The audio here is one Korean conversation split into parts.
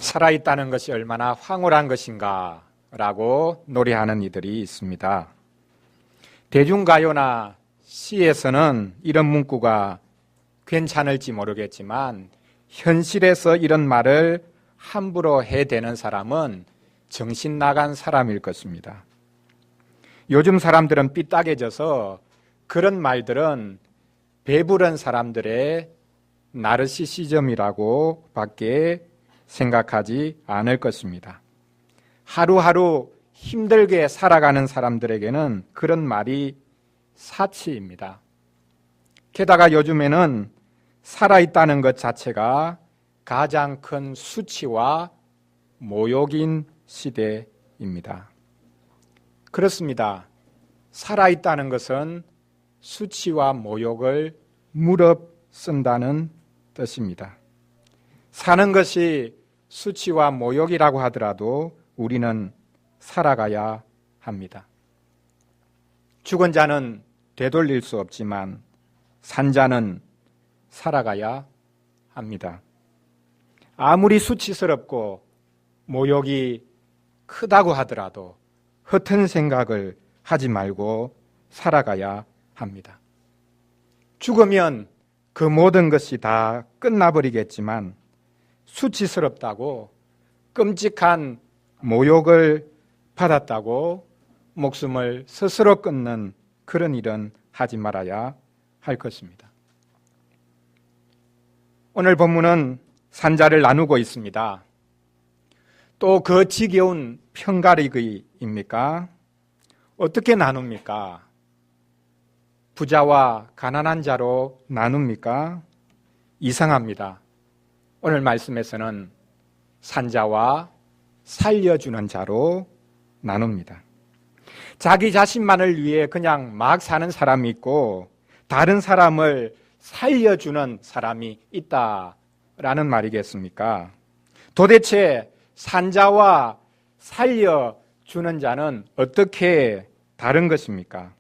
살아있다는 것이 얼마나 황홀한 것인가 라고 노래하는 이들이 있습니다. 대중가요나 시에서는 이런 문구가 괜찮을지 모르겠지만 현실에서 이런 말을 함부로 해대는 사람은 정신 나간 사람일 것입니다. 요즘 사람들은 삐딱해져서 그런 말들은 배부른 사람들의 나르시시즘이라고 밖에 생각하지 않을 것입니다. 하루하루 힘들게 살아가는 사람들에게는 그런 말이 사치입니다. 게다가 요즘에는 살아있다는 것 자체가 가장 큰 수치와 모욕인 시대입니다. 그렇습니다. 살아있다는 것은 수치와 모욕을 무릅쓴다는 뜻입니다. 사는 것이 수치와 모욕이라고 하더라도 우리는 살아가야 합니다. 죽은 자는 되돌릴 수 없지만 산 자는 살아가야 합니다. 아무리 수치스럽고 모욕이 크다고 하더라도 허튼 생각을 하지 말고 살아가야 합니다. 죽으면 그 모든 것이 다 끝나버리겠지만 수치스럽다고 끔찍한 모욕을 받았다고 목숨을 스스로 끊는 그런 일은 하지 말아야 할 것입니다. 오늘 본문은 산자를 나누고 있습니다. 또 그 지겨운 편가르기입니까? 어떻게 나눕니까? 부자와 가난한 자로 나눕니까? 이상합니다. 오늘 말씀에서는 산자와 살려주는 자로 나눕니다. 자기 자신만을 위해 그냥 막 사는 사람이 있고 다른 사람을 살려주는 사람이 있다라는 말이겠습니까? 도대체 산자와 살려주는 자는 어떻게 다른 것입니까?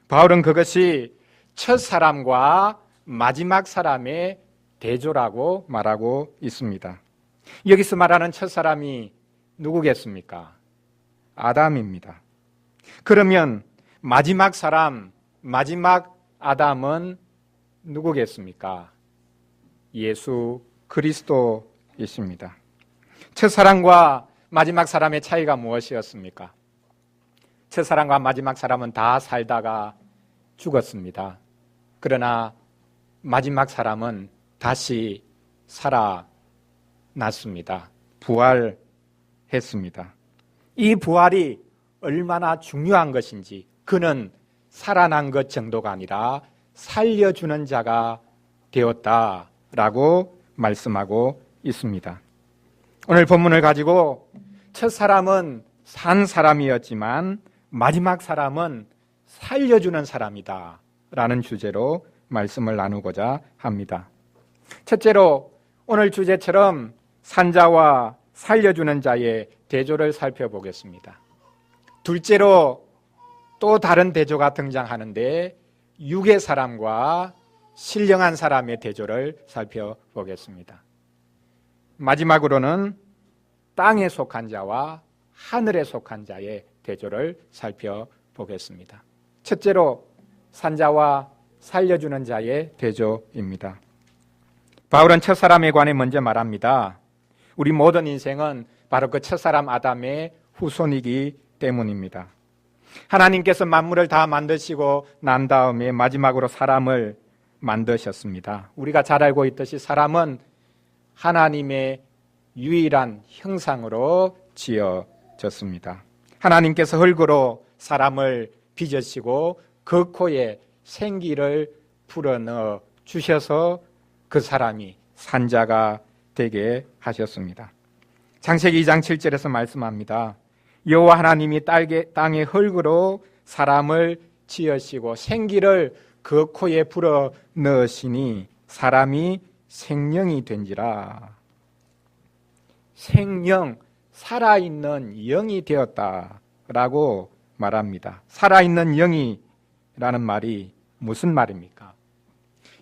바울은 그것이 첫 사람과 마지막 사람의 대조라고 말하고 있습니다. 여기서 말하는 첫 사람이 누구겠습니까? 아담입니다. 그러면 마지막 사람, 마지막 아담은 누구겠습니까? 예수 그리스도이십니다. 첫 사람과 마지막 사람의 차이가 무엇이었습니까? 첫 사람과 마지막 사람은 다 살다가 죽었습니다. 그러나 마지막 사람은 다시 살아났습니다. 부활했습니다. 이 부활이 얼마나 중요한 것인지 그는 살아난 것 정도가 아니라 살려주는 자가 되었다라고 말씀하고 있습니다. 오늘 본문을 가지고 첫 사람은 산 사람이었지만 마지막 사람은 살려주는 사람이다 라는 주제로 말씀을 나누고자 합니다. 첫째로 오늘 주제처럼 산자와 살려주는 자의 대조를 살펴보겠습니다. 둘째로 또 다른 대조가 등장하는데 육의 사람과 신령한 사람의 대조를 살펴보겠습니다. 마지막으로는 땅에 속한 자와 하늘에 속한 자의 대조를 살펴보겠습니다. 첫째로 산자와 살려주는 자의 대조입니다. 바울은 첫사람에 관해 먼저 말합니다. 우리 모든 인생은 바로 그 첫사람 아담의 후손이기 때문입니다. 하나님께서 만물을 다 만드시고 난 다음에 마지막으로 사람을 만드셨습니다. 우리가 잘 알고 있듯이 사람은 하나님의 유일한 형상으로 지어졌습니다. 하나님께서 흙으로 사람을 빚으시고 그 코에 생기를 불어넣어 주셔서 그 사람이 산자가 되게 하셨습니다. 창세기 2장 7절에서 말씀합니다. 여호와 하나님이 땅의 흙으로 사람을 지으시고 생기를 그 코에 불어넣으시니 사람이 생명이 된지라. 생명, 살아있는 영이 되었다라고 말합니다. 살아있는 영이라는 말이 무슨 말입니까?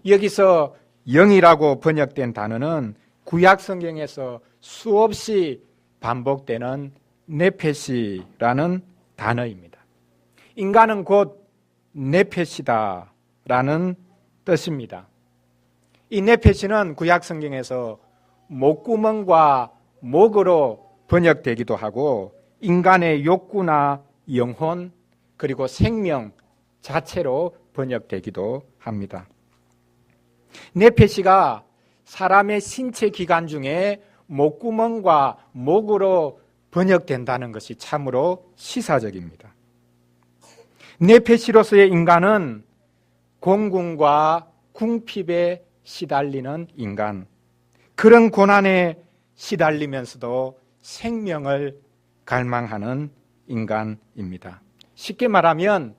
여기서 영이라고 번역된 단어는 구약 성경에서 수없이 반복되는 네페시라는 단어입니다. 인간은 곧 네페시다라는 뜻입니다. 이 네페시는 구약 성경에서 목구멍과 목으로 번역되기도 하고 인간의 욕구나 영혼 그리고 생명 자체로 번역되기도 합니다. 네페시가 사람의 신체 기관 중에 목구멍과 목으로 번역된다는 것이 참으로 시사적입니다. 네페시로서의 인간은 공궁과 궁핍에 시달리는 인간, 그런 고난에 시달리면서도 생명을 갈망하는 인간입니다. 쉽게 말하면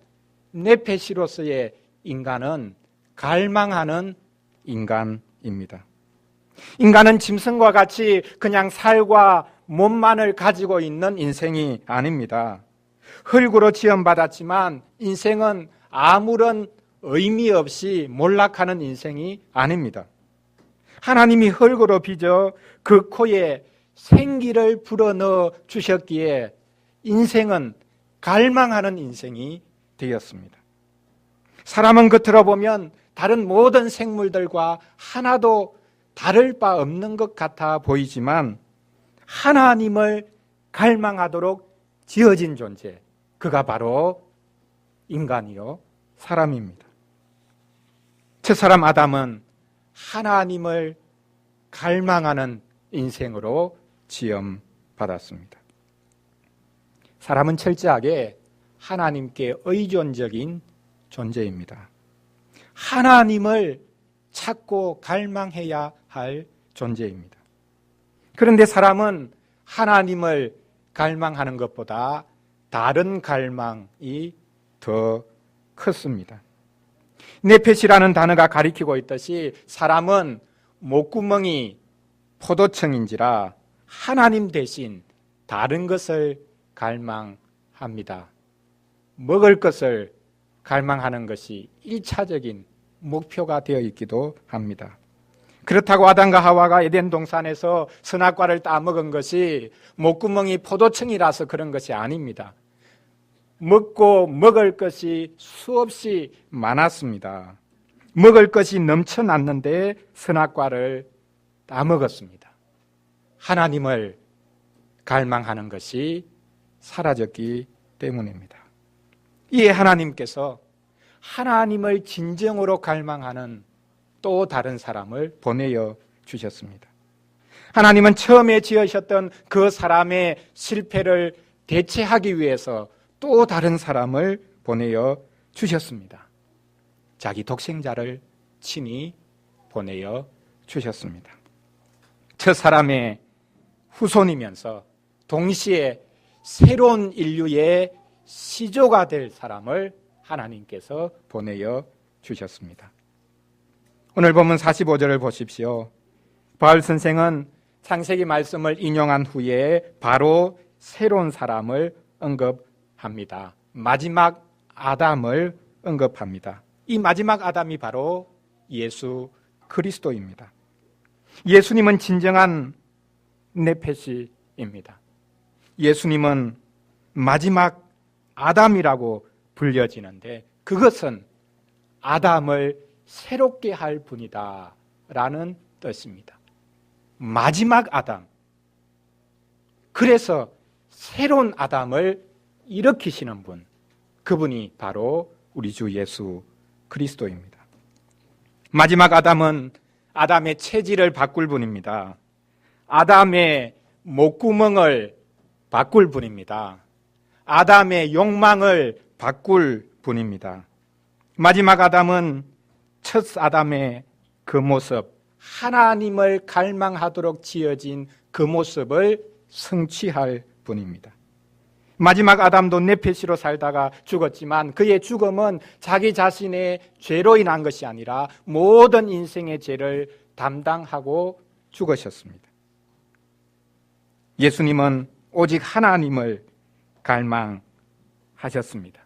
네페시로서의 인간은 갈망하는 인간입니다. 인간은 짐승과 같이 그냥 살과 몸만을 가지고 있는 인생이 아닙니다. 흙으로 지음받았지만 인생은 아무런 의미 없이 몰락하는 인생이 아닙니다. 하나님이 흙으로 빚어 그 코에 생기를 불어넣어 주셨기에 인생은 갈망하는 인생이 되었습니다. 사람은 겉으로 보면 다른 모든 생물들과 하나도 다를 바 없는 것 같아 보이지만 하나님을 갈망하도록 지어진 존재, 그가 바로 인간이요 사람입니다. 첫사람 아담은 하나님을 갈망하는 인생으로 지음받았습니다. 사람은 철저하게 하나님께 의존적인 존재입니다. 하나님을 찾고 갈망해야 할 존재입니다. 그런데 사람은 하나님을 갈망하는 것보다 다른 갈망이 더 컸습니다. 네페시라는 단어가 가리키고 있듯이 사람은 목구멍이 포도청인지라 하나님 대신 다른 것을 갈망합니다. 먹을 것을 갈망하는 것이 1차적인 목표가 되어 있기도 합니다. 그렇다고 아담과 하와가 에덴 동산에서 선악과를 따먹은 것이 목구멍이 포도청이라서 그런 것이 아닙니다. 먹고 먹을 것이 수없이 많았습니다. 먹을 것이 넘쳐났는데 선악과를 따먹었습니다. 하나님을 갈망하는 것이 사라졌기 때문입니다. 이에 하나님께서 하나님을 진정으로 갈망하는 또 다른 사람을 보내어 주셨습니다. 하나님은 처음에 지으셨던 그 사람의 실패를 대체하기 위해서 또 다른 사람을 보내어 주셨습니다. 자기 독생자를 친히 보내어 주셨습니다. 첫 사람의 후손이면서 동시에 새로운 인류의 시조가 될 사람을 하나님께서 보내어 주셨습니다. 오늘 본문 45절을 보십시오. 바울 선생은 창세기 말씀을 인용한 후에 바로 새로운 사람을 언급합니다. 마지막 아담을 언급합니다. 이 마지막 아담이 바로 예수 그리스도입니다. 예수님은 진정한 네페시입니다. 예수님은 마지막 아담이라고 불려지는데 그것은 아담을 새롭게 할 분이다 라는 뜻입니다. 마지막 아담. 그래서 새로운 아담을 일으키시는 분, 그분이 바로 우리 주 예수 그리스도입니다. 마지막 아담은 아담의 체질을 바꿀 분입니다. 아담의 목구멍을 바꿀 분입니다. 아담의 욕망을 바꿀 분입니다. 마지막 아담은 첫 아담의 그 모습, 하나님을 갈망하도록 지어진 그 모습을 성취할 분입니다. 마지막 아담도 네페시로 살다가 죽었지만 그의 죽음은 자기 자신의 죄로 인한 것이 아니라 모든 인생의 죄를 담당하고 죽으셨습니다. 예수님은 오직 하나님을 갈망하셨습니다.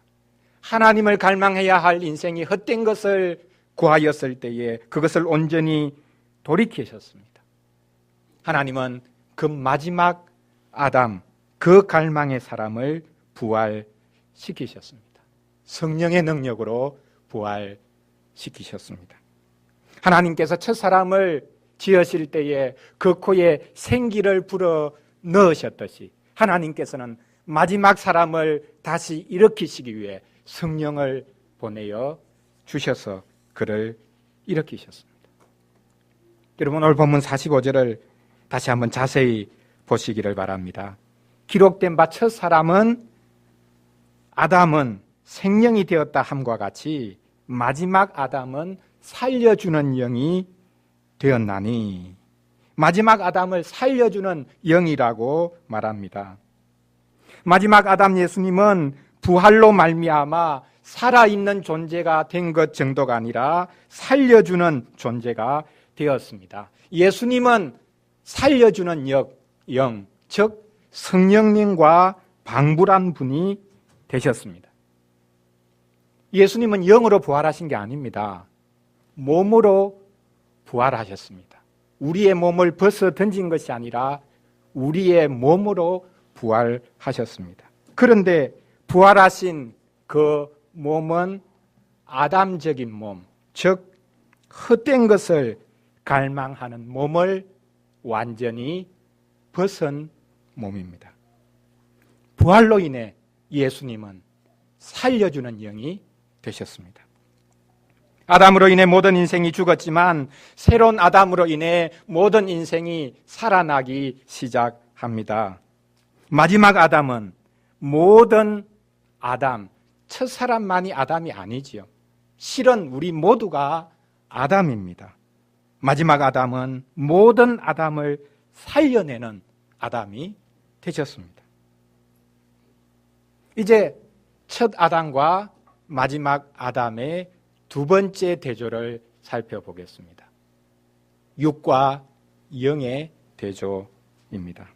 하나님을 갈망해야 할 인생이 헛된 것을 구하였을 때에 그것을 온전히 돌이키셨습니다. 하나님은 그 마지막 아담, 그 갈망의 사람을 부활시키셨습니다. 성령의 능력으로 부활시키셨습니다. 하나님께서 첫사람을 지으실 때에 그 코에 생기를 불어 넣으셨듯이 하나님께서는 마지막 사람을 다시 일으키시기 위해 성령을 보내어 주셔서 그를 일으키셨습니다. 여러분, 오늘 본문 45절을 다시 한번 자세히 보시기를 바랍니다. 기록된 바 첫사람은 아담은 생명이 되었다 함과 같이 마지막 아담은 살려주는 영이 되었나니, 마지막 아담을 살려주는 영이라고 말합니다. 마지막 아담 예수님은 부활로 말미암아 살아있는 존재가 된 것 정도가 아니라 살려주는 존재가 되었습니다. 예수님은 살려주는 영, 즉 성령님과 방불한 분이 되셨습니다. 예수님은 영으로 부활하신 게 아닙니다. 몸으로 부활하셨습니다. 우리의 몸을 벗어 던진 것이 아니라 우리의 몸으로 부활하셨습니다. 그런데 부활하신 그 몸은 아담적인 몸, 즉 헛된 것을 갈망하는 몸을 완전히 벗은 몸입니다. 부활로 인해 예수님은 살려주는 영이 되셨습니다. 아담으로 인해 모든 인생이 죽었지만 새로운 아담으로 인해 모든 인생이 살아나기 시작합니다. 마지막 아담은 모든 아담, 첫사람만이 아담이 아니지요. 실은 우리 모두가 아담입니다. 마지막 아담은 모든 아담을 살려내는 아담이 되셨습니다. 이제 첫 아담과 마지막 아담의 두 번째 대조를 살펴보겠습니다. 육과 영의 대조입니다.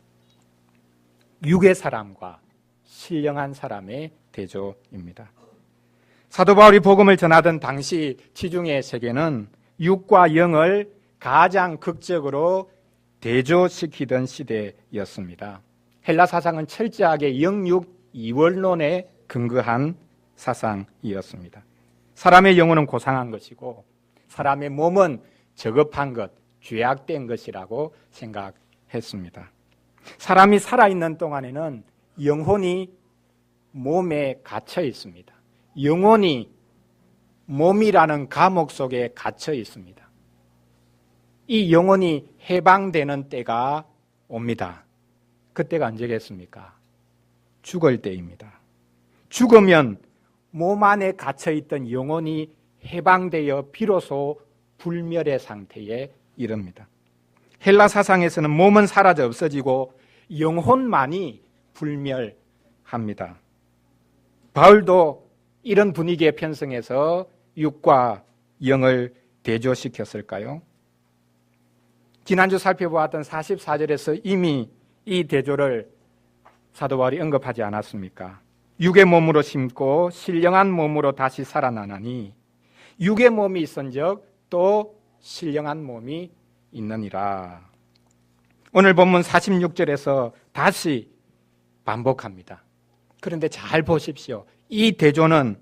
육의 사람과 신령한 사람의 대조입니다. 사도 바울이 복음을 전하던 당시 지중해 세계는 육과 영을 가장 극적으로 대조시키던 시대였습니다. 헬라 사상은 철저하게 영육 이원론에 근거한 사상이었습니다. 사람의 영혼은 고상한 것이고 사람의 몸은 저급한 것, 죄악된 것이라고 생각했습니다. 사람이 살아있는 동안에는 영혼이 몸에 갇혀 있습니다. 영혼이 몸이라는 감옥 속에 갇혀 있습니다. 이 영혼이 해방되는 때가 옵니다. 그때가 언제겠습니까? 죽을 때입니다. 죽으면 몸 안에 갇혀있던 영혼이 해방되어 비로소 불멸의 상태에 이릅니다. 헬라 사상에서는 몸은 사라져 없어지고 영혼만이 불멸합니다. 바울도 이런 분위기에 편성해서 육과 영을 대조시켰을까요? 지난주 살펴보았던 44절에서 이미 이 대조를 사도 바울이 언급하지 않았습니까? 육의 몸으로 심고 신령한 몸으로 다시 살아나나니 육의 몸이 있은즉 또 신령한 몸이 있느니라. 오늘 본문 46절에서 다시 반복합니다. 그런데 잘 보십시오. 이 대조는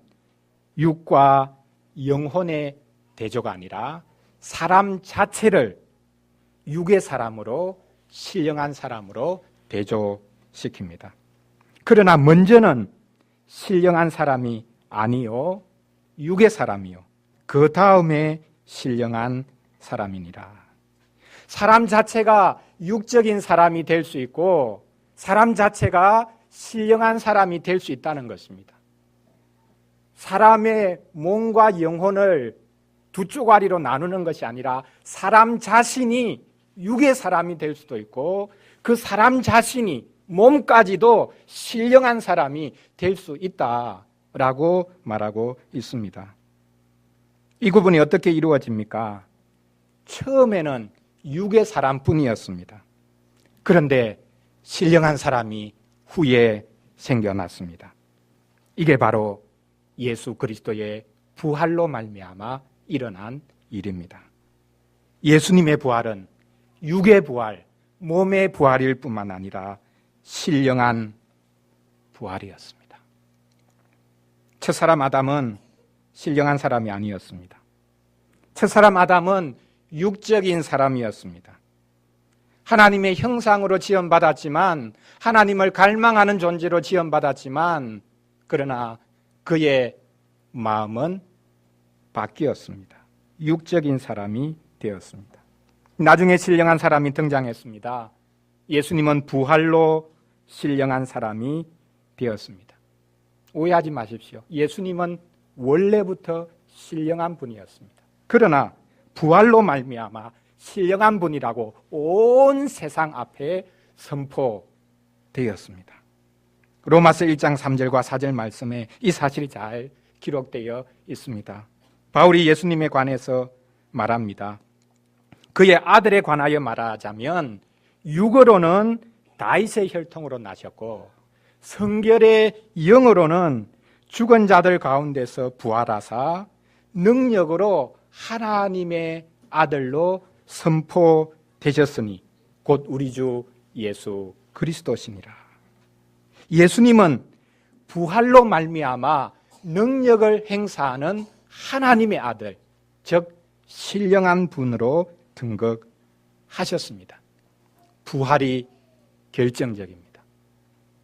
육과 영혼의 대조가 아니라 사람 자체를 육의 사람으로 신령한 사람으로 대조시킵니다. 그러나 먼저는 신령한 사람이 아니요 육의 사람이요 그 다음에 신령한 사람이니라. 사람 자체가 육적인 사람이 될 수 있고 사람 자체가 신령한 사람이 될 수 있다는 것입니다. 사람의 몸과 영혼을 두 쪼가리로 나누는 것이 아니라 사람 자신이 육의 사람이 될 수도 있고 그 사람 자신이 몸까지도 신령한 사람이 될 수 있다라고 말하고 있습니다. 이 구분이 어떻게 이루어집니까? 처음에는 육의 사람뿐이었습니다. 그런데 신령한 사람이 후에 생겨났습니다. 이게 바로 예수 그리스도의 부활로 말미암아 일어난 일입니다. 예수님의 부활은 육의 부활, 몸의 부활일 뿐만 아니라 신령한 부활이었습니다. 첫사람 아담은 신령한 사람이 아니었습니다. 첫사람 아담은 육적인 사람이었습니다. 하나님의 형상으로 지음받았지만, 하나님을 갈망하는 존재로 지음받았지만, 그러나 그의 마음은 바뀌었습니다. 육적인 사람이 되었습니다. 나중에 신령한 사람이 등장했습니다. 예수님은 부활로 신령한 사람이 되었습니다. 오해하지 마십시오. 예수님은 원래부터 신령한 분이었습니다. 그러나 부활로 말미암아 신령한 분이라고 온 세상 앞에 선포되었습니다. 로마서 1장 3절과 4절 말씀에 이 사실이 잘 기록되어 있습니다. 바울이 예수님에 관해서 말합니다. 그의 아들에 관하여 말하자면 육으로는 다윗의 혈통으로 나셨고 성결의 영으로는 죽은 자들 가운데서 부활하사 능력으로 하나님의 아들로 선포되셨으니 곧 우리 주 예수 그리스도시니라. 예수님은 부활로 말미암아 능력을 행사하는 하나님의 아들, 즉 신령한 분으로 등극하셨습니다. 부활이 결정적입니다.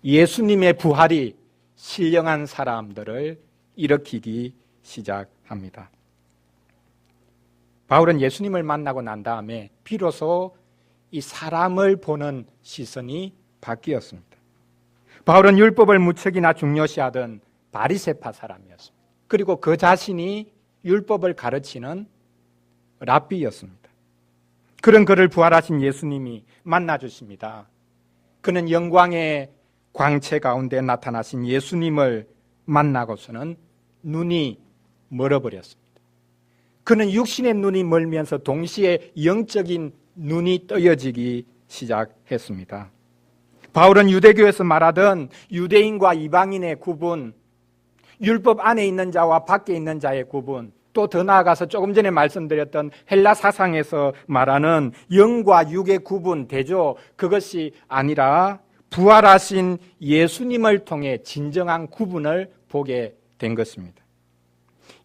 예수님의 부활이 신령한 사람들을 일으키기 시작합니다. 바울은 예수님을 만나고 난 다음에 비로소 이 사람을 보는 시선이 바뀌었습니다. 바울은 율법을 무척이나 중요시하던 바리새파 사람이었습니다. 그리고 그 자신이 율법을 가르치는 랍비였습니다. 그런 그를 부활하신 예수님이 만나주십니다. 그는 영광의 광채 가운데 나타나신 예수님을 만나고서는 눈이 멀어버렸습니다. 그는 육신의 눈이 멀면서 동시에 영적인 눈이 떠여지기 시작했습니다. 바울은 유대교에서 말하던 유대인과 이방인의 구분, 율법 안에 있는 자와 밖에 있는 자의 구분, 또 더 나아가서 조금 전에 말씀드렸던 헬라 사상에서 말하는 영과 육의 구분, 대조, 그것이 아니라 부활하신 예수님을 통해 진정한 구분을 보게 된 것입니다.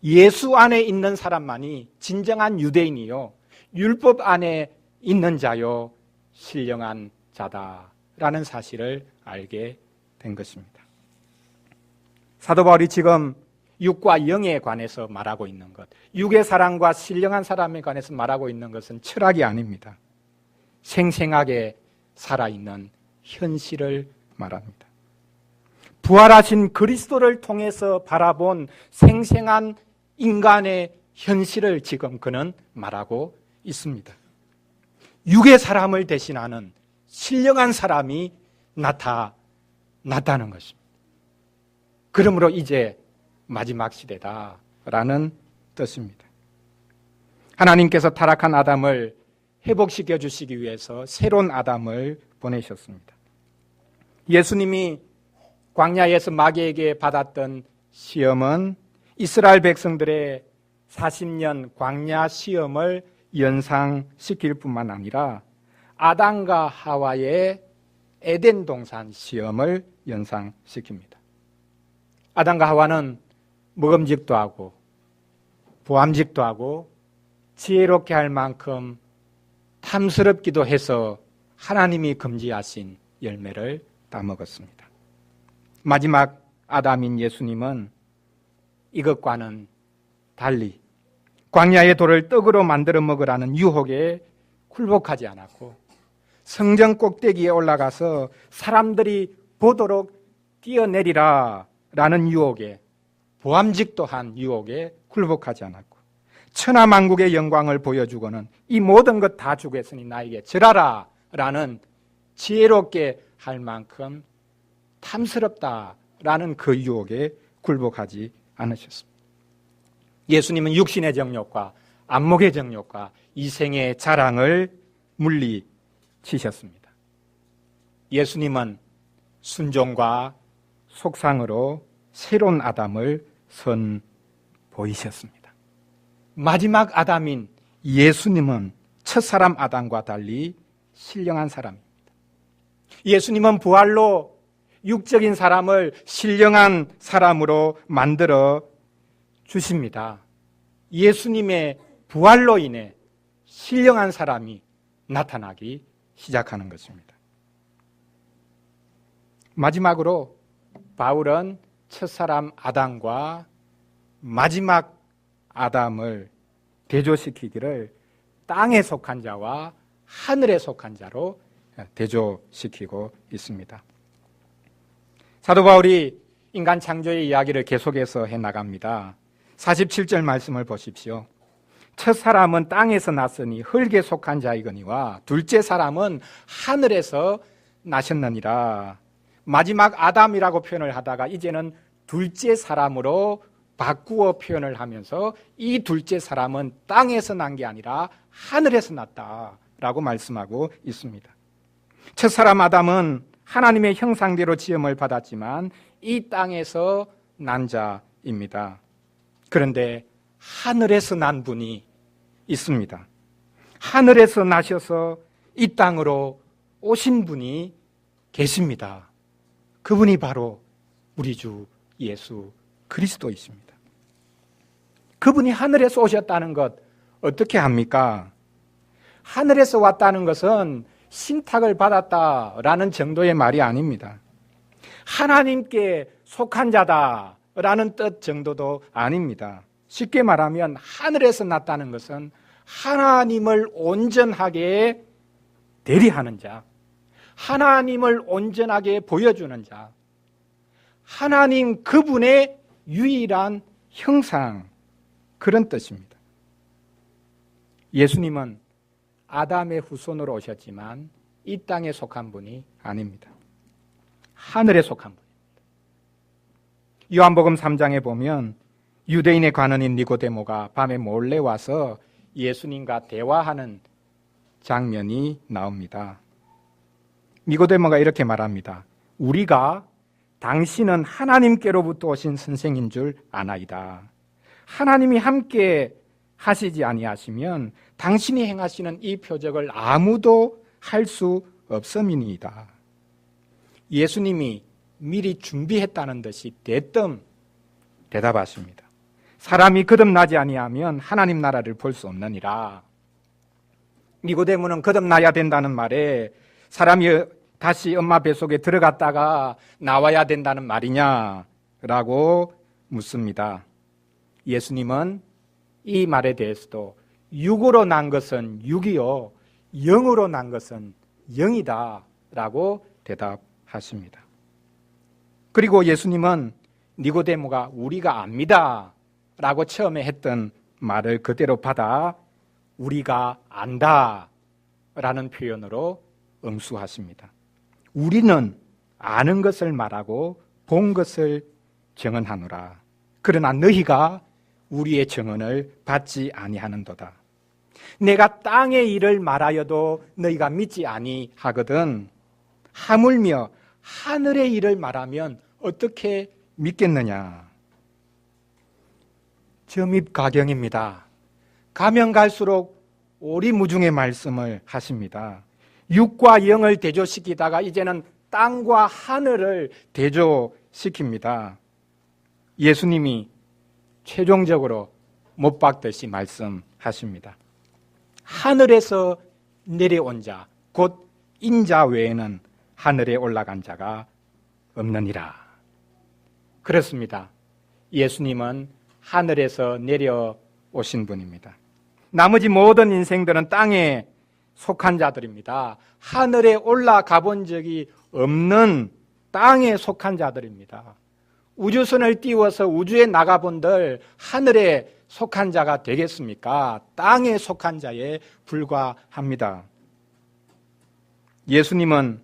예수 안에 있는 사람만이 진정한 유대인이요, 율법 안에 있는 자요, 신령한 자다라는 사실을 알게 된 것입니다. 사도 바울이 지금 육과 영에 관해서 말하고 있는 것, 육의 사람과 신령한 사람에 관해서 말하고 있는 것은 철학이 아닙니다. 생생하게 살아있는 현실을 말합니다. 부활하신 그리스도를 통해서 바라본 생생한 인간의 현실을 지금 그는 말하고 있습니다. 육의 사람을 대신하는 신령한 사람이 나타났다는 것입니다. 그러므로 이제 마지막 시대다라는 뜻입니다. 하나님께서 타락한 아담을 회복시켜 주시기 위해서 새로운 아담을 보내셨습니다. 예수님이 광야에서 마귀에게 받았던 시험은 이스라엘 백성들의 40년 광야 시험을 연상시킬 뿐만 아니라 아담과 하와의 에덴 동산 시험을 연상시킵니다. 아담과 하와는 먹음직도 하고 보암직도 하고 지혜롭게 할 만큼 탐스럽기도 해서 하나님이 금지하신 열매를 따먹었습니다. 마지막 아담인 예수님은 이것과는 달리 광야의 돌을 떡으로 만들어 먹으라는 유혹에 굴복하지 않았고 성전 꼭대기에 올라가서 사람들이 보도록 뛰어내리라 라는 유혹에, 보암직도 한 유혹에 굴복하지 않았고 천하만국의 영광을 보여주고는 이 모든 것 다 주겠으니 나에게 절하라 라는 지혜롭게 할 만큼 탐스럽다라는 그 유혹에 굴복하지 않으셨습니다. 예수님은 육신의 정욕과 안목의 정욕과 이생의 자랑을 물리치셨습니다. 예수님은 순종과 속상으로 새로운 아담을 선보이셨습니다. 마지막 아담인 예수님은 첫사람 아담과 달리 신령한 사람입니다. 예수님은 부활로 육적인 사람을 신령한 사람으로 만들어 주십니다. 예수님의 부활로 인해 신령한 사람이 나타나기 시작하는 것입니다. 마지막으로 바울은 첫사람 아담과 마지막 아담을 대조시키기를 땅에 속한 자와 하늘에 속한 자로 대조시키고 있습니다. 사도 바울이 인간 창조의 이야기를 계속해서 해나갑니다. 47절 말씀을 보십시오. 첫 사람은 땅에서 났으니 흙에 속한 자이거니와 둘째 사람은 하늘에서 나셨느니라. 마지막 아담이라고 표현을 하다가 이제는 둘째 사람으로 바꾸어 표현을 하면서 이 둘째 사람은 땅에서 난 게 아니라 하늘에서 났다라고 말씀하고 있습니다. 첫 사람 아담은 하나님의 형상대로 지음을 받았지만 이 땅에서 난 자입니다. 그런데 하늘에서 난 분이 있습니다. 하늘에서 나셔서 이 땅으로 오신 분이 계십니다. 그분이 바로 우리 주 예수 그리스도이십니다. 그분이 하늘에서 오셨다는 것 어떻게 합니까? 하늘에서 왔다는 것은 신탁을 받았다라는 정도의 말이 아닙니다. 하나님께 속한 자다라는 뜻 정도도 아닙니다. 쉽게 말하면 하늘에서 났다는 것은 하나님을 온전하게 대리하는 자, 하나님을 온전하게 보여주는 자, 하나님 그분의 유일한 형상, 그런 뜻입니다. 예수님은 아담의 후손으로 오셨지만 이 땅에 속한 분이 아닙니다. 하늘에 속한 분입니다. 요한복음 3장에 보면 유대인의 관원인 니고데모가 밤에 몰래 와서 예수님과 대화하는 장면이 나옵니다. 니고데모가 이렇게 말합니다. 우리가 당신은 하나님께로부터 오신 선생인 줄 아나이다. 하나님이 함께 하시지 아니하시면 당신이 행하시는 이 표적을 아무도 할 수 없음이니이다. 예수님이 미리 준비했다는 듯이 대뜸 대답하십니다. 사람이 거듭나지 아니하면 하나님 나라를 볼 수 없느니라. 니고데모는 거듭나야 된다는 말에 사람이 다시 엄마 뱃속에 들어갔다가 나와야 된다는 말이냐라고 묻습니다. 예수님은 이 말에 대해서도 육으로 난 것은 육이요 영으로 난 것은 영이다 라고 대답하십니다. 그리고 예수님은 니고데모가 우리가 압니다 라고 처음에 했던 말을 그대로 받아 우리가 안다 라는 표현으로 응수하십니다. 우리는 아는 것을 말하고 본 것을 증언하노라. 그러나 너희가 우리의 증언을 받지 아니하는도다. 내가 땅의 일을 말하여도 너희가 믿지 아니하거든 하물며 하늘의 일을 말하면 어떻게 믿겠느냐. 점입가경입니다. 가면 갈수록 오리무중의 말씀을 하십니다. 육과 영을 대조시키다가 이제는 땅과 하늘을 대조시킵니다. 예수님이 최종적으로 못 박듯이 말씀하십니다. 하늘에서 내려온 자, 곧 인자 외에는 하늘에 올라간 자가 없느니라. 그렇습니다. 예수님은 하늘에서 내려오신 분입니다. 나머지 모든 인생들은 땅에 속한 자들입니다. 하늘에 올라가 본 적이 없는 땅에 속한 자들입니다. 우주선을 띄워서 우주에 나가본들 하늘에 속한 자가 되겠습니까? 땅에 속한 자에 불과합니다. 예수님은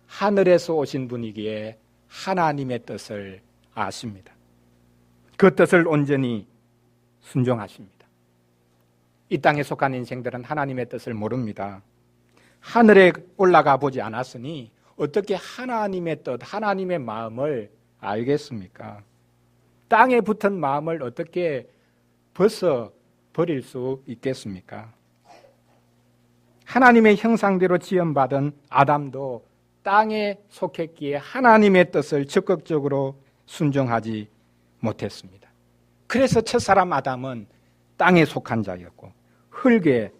하늘에서 오신 분이기에 하나님의 뜻을 아십니다. 그 뜻을 온전히 순종하십니다. 이 땅에 속한 인생들은 하나님의 뜻을 모릅니다. 하늘에 올라가 보지 않았으니 어떻게 하나님의 뜻, 하나님의 마음을 알겠습니까? 땅에 붙은 마음을 어떻게 벗어 버릴 수 있겠습니까? 하나님의 형상대로 지음받은 아담도 땅에 속했기에 하나님의 뜻을 적극적으로 순종하지 못했습니다. 그래서 첫사람 아담은 땅에 속한 자였고 흙에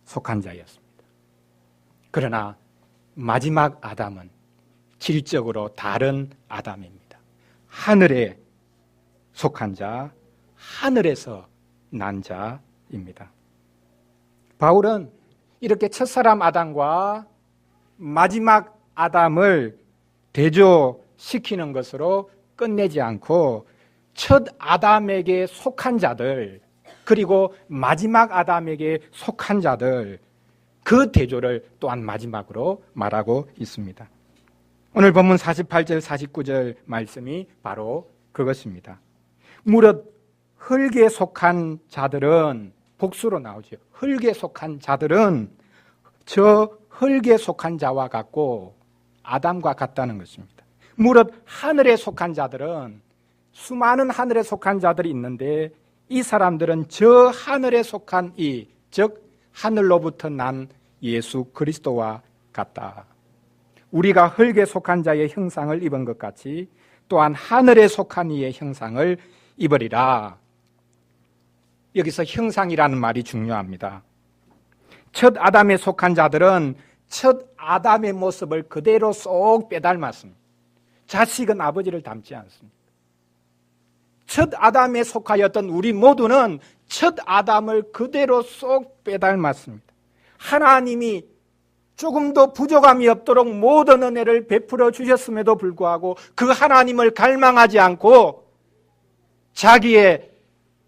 속한 자였습니다. 그러나 마지막 아담은 질적으로 다른 아담입니다. 하늘에 속한 자, 하늘에서 난 자입니다. 바울은 이렇게 첫사람 아담과 마지막 아담을 대조시키는 것으로 끝내지 않고 첫 아담에게 속한 자들, 그리고 마지막 아담에게 속한 자들, 그 대조를 또한 마지막으로 말하고 있습니다. 오늘 본문 48절 49절 말씀이 바로 그것입니다. 무릇 흙에 속한 자들은, 복수로 나오죠. 흙에 속한 자들은 저 흙에 속한 자와 같고 아담과 같다는 것입니다. 무릇 하늘에 속한 자들은, 수많은 하늘에 속한 자들이 있는데 이 사람들은 저 하늘에 속한 즉 하늘로부터 난 예수 그리스도와 같다. 우리가 흙에 속한 자의 형상을 입은 것 같이 또한 하늘에 속한 이의 형상을 입으리라. 여기서 형상이라는 말이 중요합니다. 첫 아담에 속한 자들은 첫 아담의 모습을 그대로 쏙 빼닮았습니다. 자식은 아버지를 닮지 않습니다. 첫 아담에 속하였던 우리 모두는 첫 아담을 그대로 쏙 빼닮았습니다. 하나님이 조금도 부족함이 없도록 모든 은혜를 베풀어 주셨음에도 불구하고 그 하나님을 갈망하지 않고 자기의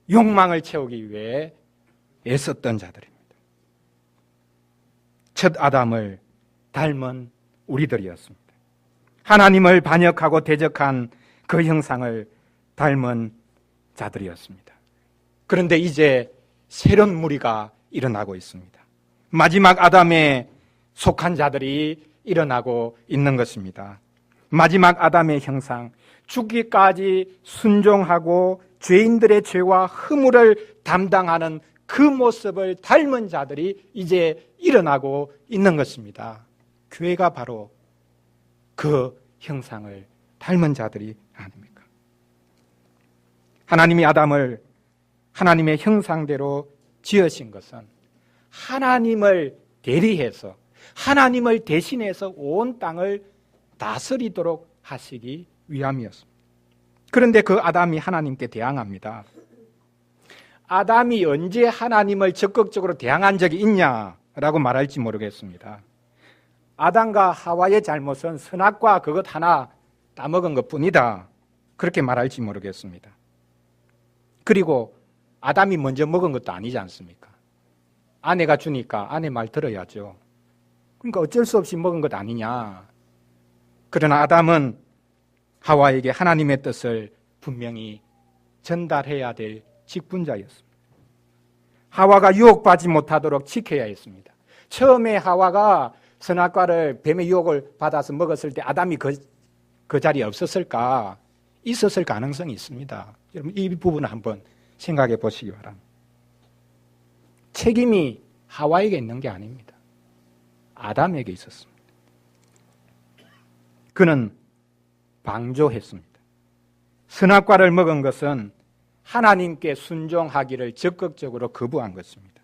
욕망을 채우기 위해 애썼던 자들입니다. 첫 아담을 닮은 우리들이었습니다. 하나님을 반역하고 대적한 그 형상을 닮은 자들이었습니다. 그런데 이제 새로운 무리가 일어나고 있습니다. 마지막 아담에 속한 자들이 일어나고 있는 것입니다. 마지막 아담의 형상, 죽기까지 순종하고 죄인들의 죄와 허물을 담당하는 그 모습을 닮은 자들이 이제 일어나고 있는 것입니다. 교회가 바로 그 형상을 닮은 자들이 아닙니까? 하나님이 아담을 하나님의 형상대로 지으신 것은 하나님을 대리해서, 하나님을 대신해서 온 땅을 다스리도록 하시기 위함이었습니다. 그런데 그 아담이 하나님께 대항합니다. 아담이 언제 하나님을 적극적으로 대항한 적이 있냐라고 말할지 모르겠습니다. 아담과 하와의 잘못은 선악과 그것 하나 따먹은 것뿐이다, 그렇게 말할지 모르겠습니다. 그리고 아담이 먼저 먹은 것도 아니지 않습니까? 아내가 주니까 아내 말 들어야죠. 그러니까 어쩔 수 없이 먹은 것 아니냐. 그러나 아담은 하와에게 하나님의 뜻을 분명히 전달해야 될 직분자였습니다. 하와가 유혹받지 못하도록 지켜야 했습니다. 처음에 하와가 선악과를 뱀의 유혹을 받아서 먹었을 때 아담이 그 자리에 없었을까? 있었을 가능성이 있습니다. 여러분, 이 부분을 한번 생각해 보시기 바랍니다. 책임이 하와에게 있는 게 아닙니다. 아담에게 있었습니다. 그는 방조했습니다. 선악과를 먹은 것은 하나님께 순종하기를 적극적으로 거부한 것입니다.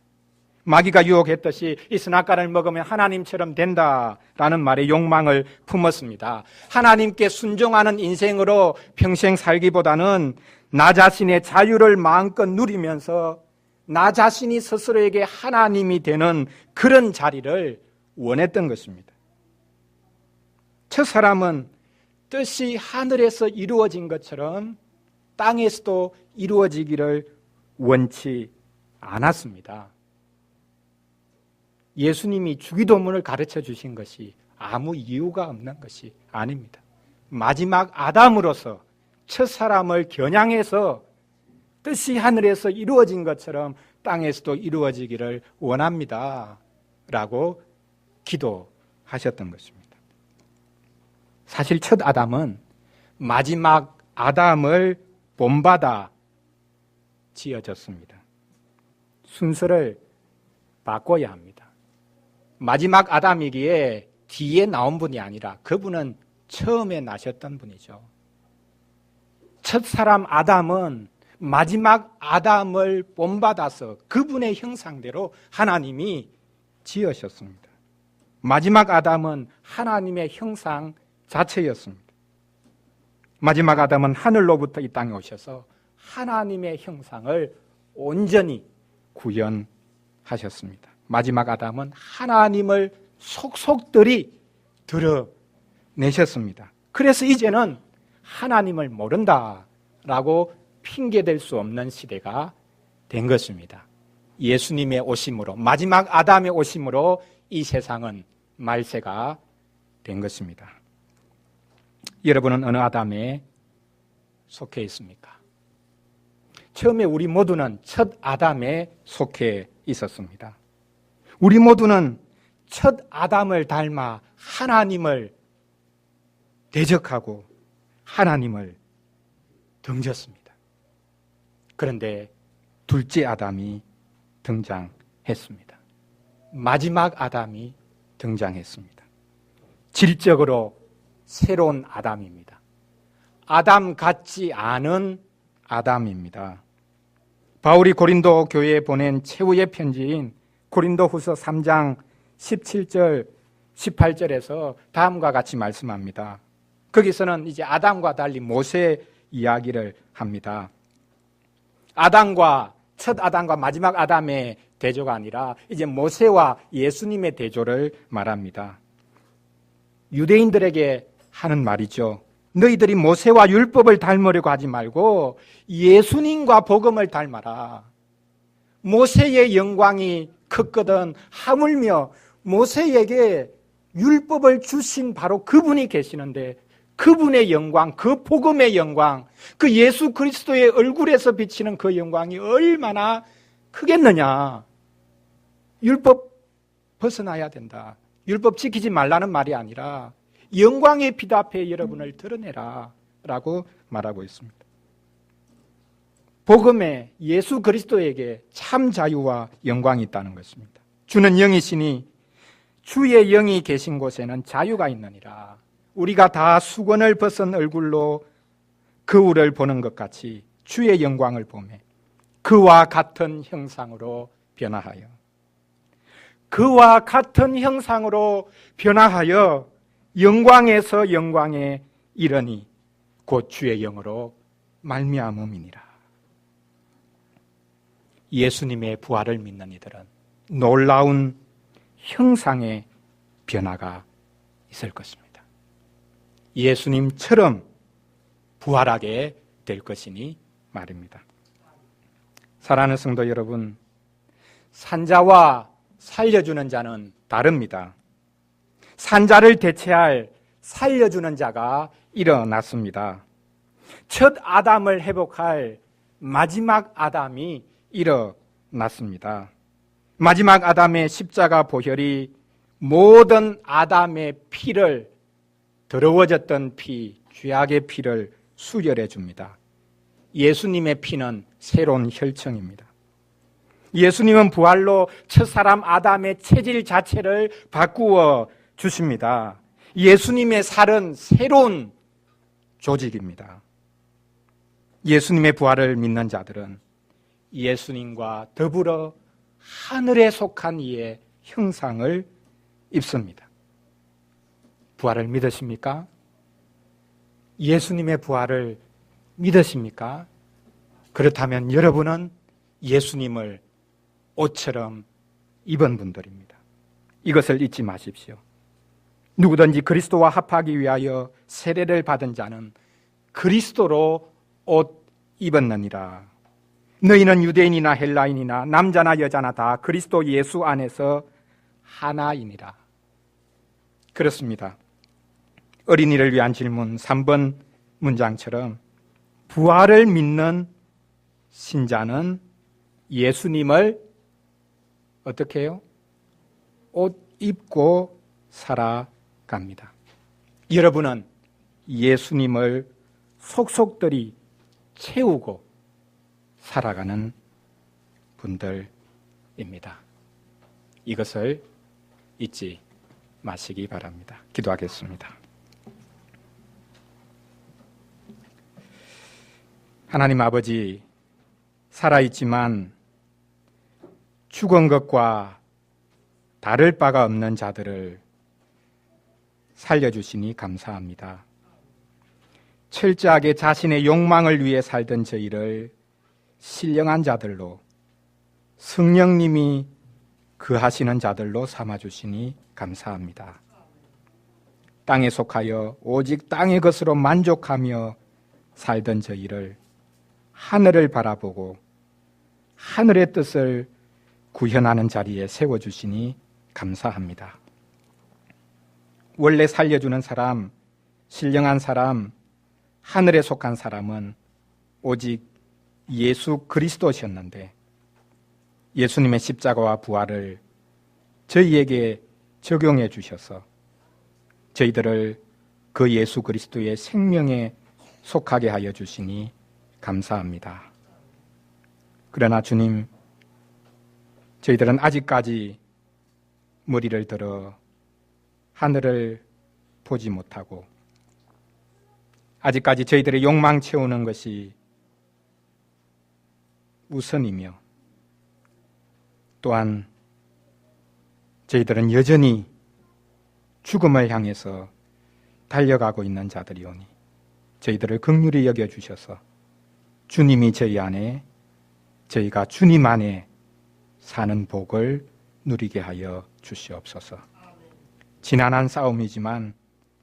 마귀가 유혹했듯이 이 선악과를 먹으면 하나님처럼 된다라는 말에 욕망을 품었습니다. 하나님께 순종하는 인생으로 평생 살기보다는 나 자신의 자유를 마음껏 누리면서 나 자신이 스스로에게 하나님이 되는 그런 자리를 원했던 것입니다. 첫 사람은 뜻이 하늘에서 이루어진 것처럼 땅에서도 이루어지기를 원치 않았습니다. 예수님이 주기도문을 가르쳐 주신 것이 아무 이유가 없는 것이 아닙니다. 마지막 아담으로서 첫 사람을 겨냥해서 뜻이 하늘에서 이루어진 것처럼 땅에서도 이루어지기를 원합니다 라고 기도하셨던 것입니다. 사실 첫 아담은 마지막 아담을 본받아 지어졌습니다. 순서를 바꿔야 합니다. 마지막 아담이기에 뒤에 나온 분이 아니라 그분은 처음에 나셨던 분이죠. 첫 사람 아담은 마지막 아담을 본받아서 그분의 형상대로 하나님이 지으셨습니다. 마지막 아담은 하나님의 형상 자체였습니다. 마지막 아담은 하늘로부터 이 땅에 오셔서 하나님의 형상을 온전히 구현하셨습니다. 마지막 아담은 하나님을 속속들이 드러내셨습니다. 그래서 이제는 하나님을 모른다라고 핑계댈 수 없는 시대가 된 것입니다. 예수님의 오심으로, 마지막 아담의 오심으로 이 세상은 말세가 된 것입니다. 여러분은 어느 아담에 속해 있습니까? 처음에 우리 모두는 첫 아담에 속해 있었습니다. 우리 모두는 첫 아담을 닮아 하나님을 대적하고 하나님을 등졌습니다. 그런데 둘째 아담이 등장했습니다. 마지막 아담이 등장했습니다. 질적으로 새로운 아담입니다. 아담 같지 않은 아담입니다. 바울이 고린도 교회에 보낸 최후의 편지인 고린도후서 3장 17절, 18절에서 다음과 같이 말씀합니다. 거기서는 이제 아담과 달리 모세 이야기를 합니다. 첫 아담과 마지막 아담의 대조가 아니라 이제 모세와 예수님의 대조를 말합니다. 유대인들에게 하는 말이죠. 너희들이 모세와 율법을 닮으려고 하지 말고 예수님과 복음을 닮아라. 모세의 영광이 컸거든 하물며 모세에게 율법을 주신 바로 그분이 계시는데 그분의 영광, 그 복음의 영광, 그 예수 그리스도의 얼굴에서 비치는 그 영광이 얼마나 크겠느냐. 율법 벗어나야 된다. 율법 지키지 말라는 말이 아니라 영광의 빛 앞에 여러분을 드러내라 라고 말하고 있습니다. 복음에 예수 그리스도에게 참 자유와 영광이 있다는 것입니다. 주는 영이시니 주의 영이 계신 곳에는 자유가 있느니라. 우리가 다 수건을 벗은 얼굴로 거울을 보는 것 같이 주의 영광을 보매 그와 같은 형상으로 변화하여 영광에서 영광에 이르니 곧 주의 영으로 말미암음이니라. 예수님의 부활을 믿는 이들은 놀라운 형상의 변화가 있을 것입니다. 예수님처럼 부활하게 될 것이니 말입니다. 사랑하는 성도 여러분, 산자와 살려주는 자는 다릅니다. 산자를 대체할 살려주는 자가 일어났습니다. 첫 아담을 회복할 마지막 아담이 일어났습니다. 마지막 아담의 십자가 보혈이 모든 아담의 피를, 더러워졌던 피, 죄악의 피를 수혈해 줍니다. 예수님의 피는 새로운 혈청입니다. 예수님은 부활로 첫사람 아담의 체질 자체를 바꾸어 주십니다. 예수님의 살은 새로운 조직입니다. 예수님의 부활을 믿는 자들은 예수님과 더불어 하늘에 속한 이의 형상을 입습니다. 부활을 믿으십니까? 예수님의 부활을 믿으십니까? 그렇다면 여러분은 예수님을 옷처럼 입은 분들입니다. 이것을 잊지 마십시오. 누구든지 그리스도와 합하기 위하여 세례를 받은 자는 그리스도로 옷 입었느니라. 너희는 유대인이나 헬라인이나 남자나 여자나 다 그리스도 예수 안에서 하나이니라. 그렇습니다. 어린이를 위한 질문 3번 문장처럼 부활을 믿는 신자는 예수님을 어떻게 해요? 옷 입고 살아갑니다. 여러분은 예수님을 속속들이 채우고 살아가는 분들입니다. 이것을 잊지 마시기 바랍니다. 기도하겠습니다. 하나님 아버지, 살아있지만 죽은 것과 다를 바가 없는 자들을 살려주시니 감사합니다. 철저하게 자신의 욕망을 위해 살던 저희를 신령한 자들로, 성령님이 거하시는 자들로 삼아주시니 감사합니다. 땅에 속하여 오직 땅의 것으로 만족하며 살던 저희를 하늘을 바라보고 하늘의 뜻을 구현하는 자리에 세워주시니 감사합니다. 원래 살려주는 사람, 신령한 사람, 하늘에 속한 사람은 오직 예수 그리스도셨는데 예수님의 십자가와 부활을 저희에게 적용해 주셔서 저희들을 그 예수 그리스도의 생명에 속하게 하여 주시니 감사합니다. 그러나 주님, 저희들은 아직까지 머리를 들어 하늘을 보지 못하고 아직까지 저희들의 욕망 채우는 것이 우선이며 또한 저희들은 여전히 죽음을 향해서 달려가고 있는 자들이오니 저희들을 긍휼히 여겨주셔서 주님이 저희 안에, 저희가 주님 안에 사는 복을 누리게 하여 주시옵소서. 지난한 싸움이지만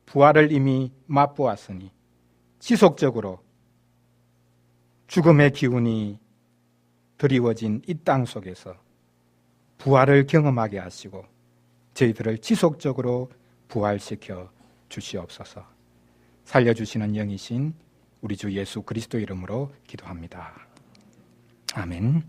부활을 이미 맛보았으니 지속적으로 죽음의 기운이 드리워진 이 땅 속에서 부활을 경험하게 하시고 저희들을 지속적으로 부활시켜 주시옵소서. 살려주시는 영이신 우리 주 예수 그리스도 이름으로 기도합니다. 아멘.